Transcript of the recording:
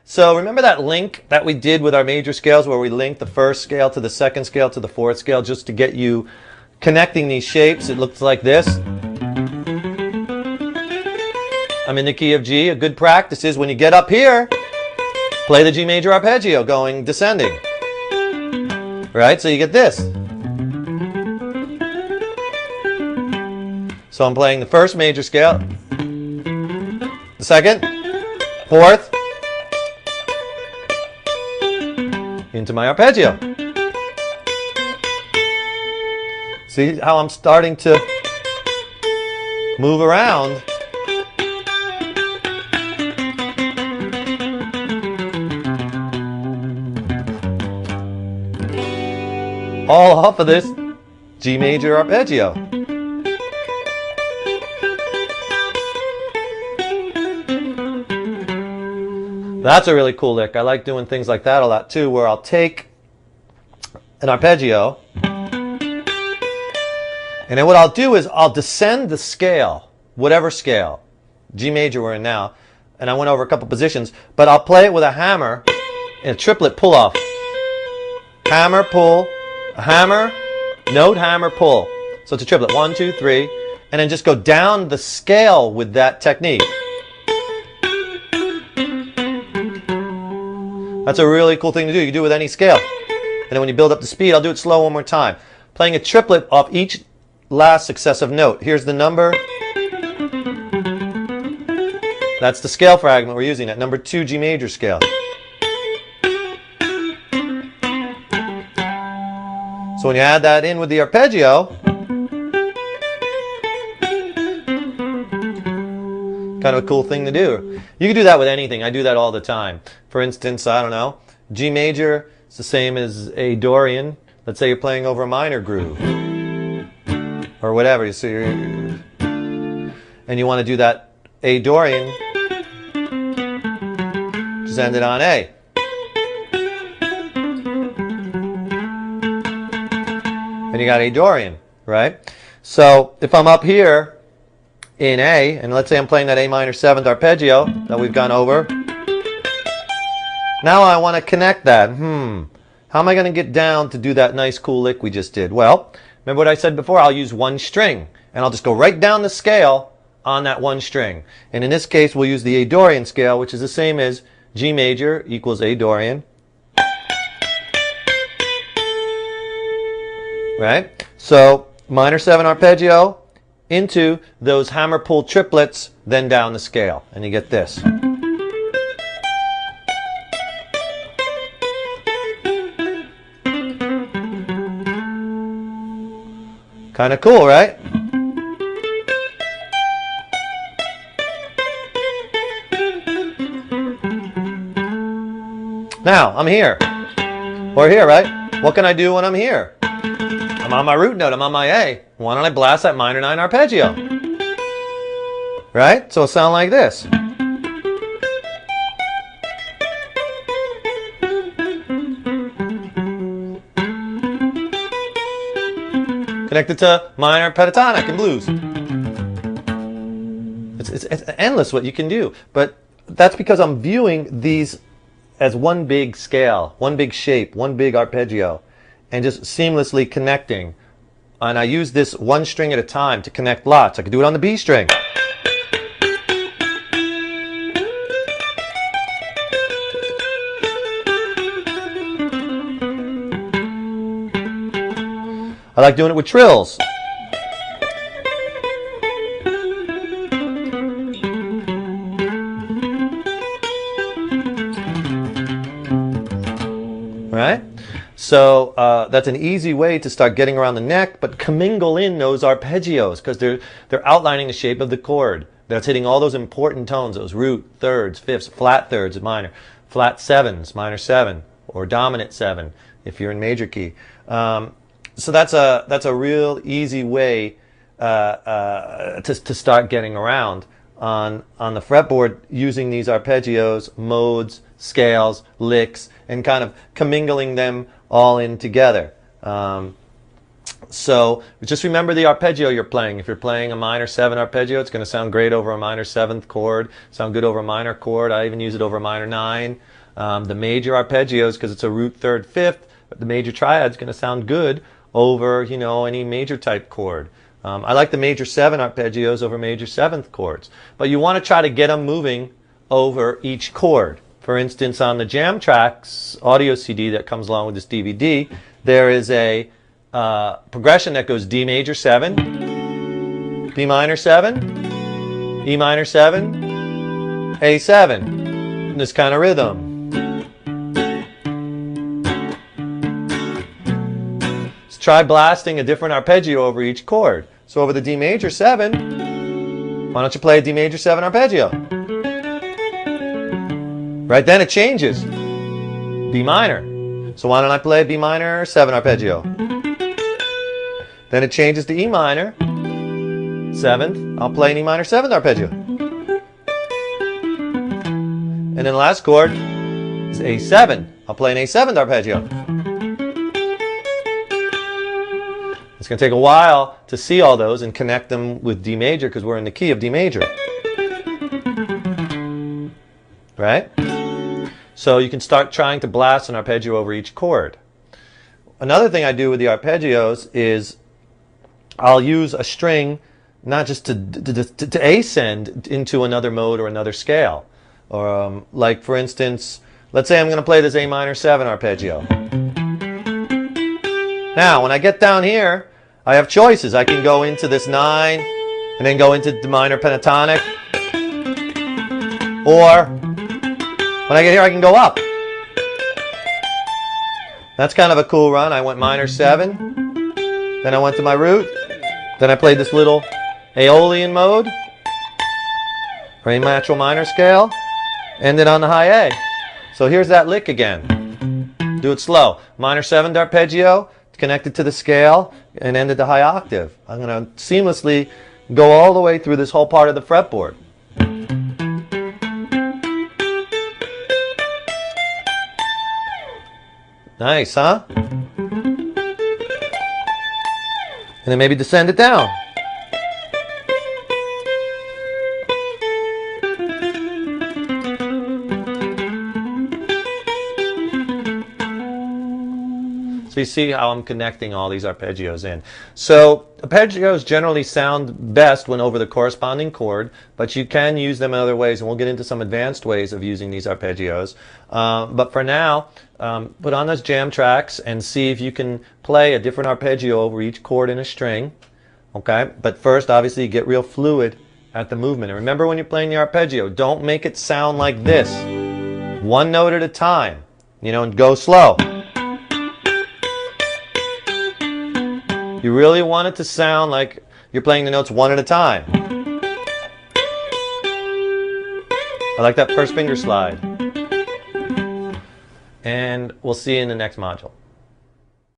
So remember that link that we did with our major scales where we linked the first scale to the second scale to the fourth scale just to get you connecting these shapes? It looks like this. I'm in the key of G. A good practice is when you get up here, play the G major arpeggio going descending. Right? So you get this. So I'm playing the first major scale, the second, fourth, into my arpeggio. See how I'm starting to move around. All off of this G major arpeggio. That's a really cool lick. I like doing things like that a lot too, where I'll take an arpeggio, and then what I'll do is I'll descend the scale, whatever scale, G major we're in now, and I went over a couple positions, but I'll play it with a hammer in a triplet pull-off. Hammer, pull, hammer, note, hammer, pull. So it's a triplet, 1, 2, 3, and then just go down the scale with that technique. That's a really cool thing to do. You can do it with any scale. And then when you build up the speed, I'll do it slow one more time. Playing a triplet off each last successive note. Here's the number. That's the scale fragment we're using at number 2 G major scale. So when you add that in with the arpeggio, kind of a cool thing to do. You can do that with anything. I do that all the time. For instance, I don't know, G major is the same as A Dorian. Let's say you're playing over a minor groove or whatever. So and you want to do that A Dorian, just end it on A. And you got A Dorian, right? So if I'm up here in A, and let's say I'm playing that A minor 7th arpeggio that we've gone over. Now I want to connect that. How am I going to get down to do that nice cool lick we just did? Well, remember what I said before? I'll use one string, and I'll just go right down the scale on that one string. And in this case, we'll use the A Dorian scale, which is the same as G major equals A Dorian. Right? So minor 7 arpeggio into those hammer pull triplets, then down the scale, and you get this. Kind of cool, right? Now, I'm here. Or here, right? What can I do when I'm here? I'm on my root note, I'm on my A. Why don't I blast that minor 9 arpeggio? Right? So it'll sound like this. Connected to minor pentatonic and blues. It's endless what you can do. But that's because I'm viewing these as one big scale, one big shape, one big arpeggio, and just seamlessly connecting. And I use this one string at a time to connect lots. I could do it on the B string. I like doing it with trills. Right? So that's an easy way to start getting around the neck, but commingle in those arpeggios because they're outlining the shape of the chord. That's hitting all those important tones, those root, thirds, fifths, flat thirds in minor, flat 7s, minor 7, or dominant 7 if you're in major key. So that's a real easy way to start getting around on the fretboard using these arpeggios, modes, scales, licks, and kind of commingling them all in together. So just remember the arpeggio you're playing. If you're playing a minor 7 arpeggio, it's going to sound great over a minor 7th chord, sound good over a minor chord. I even use it over a minor 9. The major arpeggios, because it's a root 3rd, 5th, the major triad is going to sound good over, you know, any major type chord. I like the major 7 arpeggios over major 7th chords. But you want to try to get them moving over each chord. For instance, on the Jam Tracks audio CD that comes along with this DVD, there is a progression that goes D major 7, B minor 7, E minor 7, A7, this kind of rhythm. Let's try blasting a different arpeggio over each chord. So over the D major 7, why don't you play a D major 7 arpeggio? Right then it changes. B minor. So why don't I play B minor 7 arpeggio? Then it changes to E minor 7th. I'll play an E minor 7th arpeggio. And then the last chord is A7. I'll play an A7th arpeggio. It's going to take a while to see all those and connect them with D major because we're in the key of D major. Right? So you can start trying to blast an arpeggio over each chord. Another thing I do with the arpeggios is I'll use a string not just to ascend into another mode or another scale. Or like for instance, let's say I'm going to play this A minor 7 arpeggio. Now when I get down here, I have choices. I can go into this 9 and then go into the minor pentatonic. Or when I get here, I can go up. That's kind of a cool run. I went minor 7, then I went to my root, then I played this little Aeolian mode, or A natural minor scale, ended on the high A. So here's that lick again. Do it slow. Minor 7th arpeggio, connected to the scale, and ended the high octave. I'm going to seamlessly go all the way through this whole part of the fretboard. Nice, huh? And then maybe descend it down. So you see how I'm connecting all these arpeggios in. So arpeggios generally sound best when over the corresponding chord, but you can use them in other ways, and we'll get into some advanced ways of using these arpeggios. But for now, put on those jam tracks and see if you can play a different arpeggio over each chord in a string. Okay? But first, obviously, get real fluid at the movement. And remember when you're playing the arpeggio, don't make it sound like this. One note at a time. You know, and go slow. You really want it to sound like you're playing the notes one at a time. I like that first finger slide. And we'll see you in the next module.